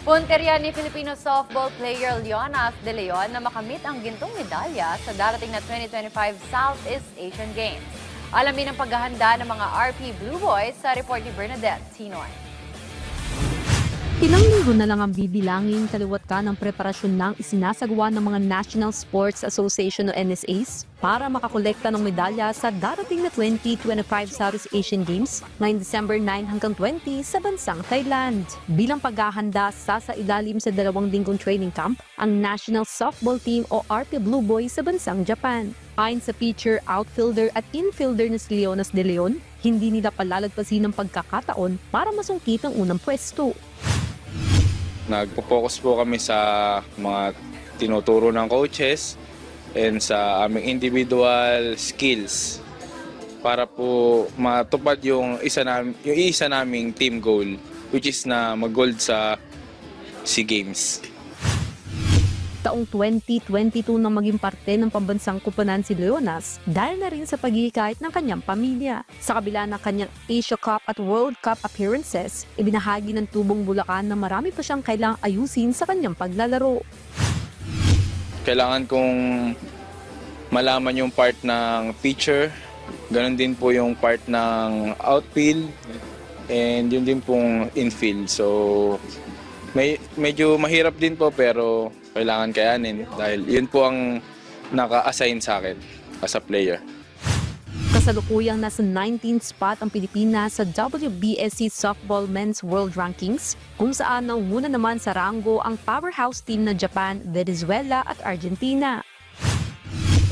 Punteriya ni Filipino softball player Leonas De Leon na makamit ang gintong medalya sa darating na 2025 Southeast Asian Games. Alamin ang paghahanda ng mga RP Blue Boys sa report ni Bernadette Tinoy. Ilang linggo na lang ang bibilangin kaliwat ka ng preparasyon ng isinasagawa ng mga National Sports Association o NSAs para makakolekta ng medalya sa darating na 2025 Southeast Asian Games ngayong December 9 hanggang 20 sa bansang Thailand. Bilang paghahanda sa ilalim sa 2 linggong training camp ang National Softball Team o RP Blue Boys sa bansang Japan. Ayon sa pitcher, outfielder at infielder na si Leonas De Leon, hindi nila palalagpasin ang pagkakataon para masungkit ang unang pwesto. Nagpo-focus po kami sa mga tinuturo ng coaches and sa aming individual skills para po matupad yung isa naming team goal, which is na mag-gold sa SEA Games. Taong 2022 nang maging parte ng pambansang koponan si Leonas dahil na rin sa paghihikayat ng kanyang pamilya. Sa kabila ng kanyang Asia Cup at World Cup appearances, ibinahagi ng Tubong Bulacan na marami pa siyang kailangang ayusin sa kanyang paglalaro. Kailangan kong malaman yung part ng pitcher, ganun din po yung part ng outfield, and yun din pong infield. So medyo mahirap din po pero kailangan kayanin dahil yun po ang naka-assign sa akin as a player. Kasalukuyang nasa 19th spot ang Pilipinas sa WBSC Softball Men's World Rankings, kung saan naunguna naman sa ranggo ang powerhouse team ng Japan, Venezuela at Argentina.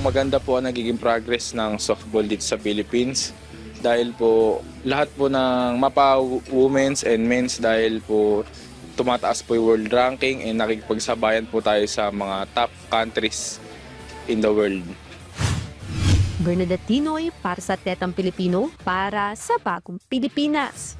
Maganda po ang nagiging progress ng softball dito sa Philippines dahil po lahat po ng mapa women's and men's dahil po tumataas po yung world ranking and nakikipagsabayan po tayo sa mga top countries in the world. Bernadette Tinoy para sa Tetang Pilipino, para sa Bagong Pilipinas.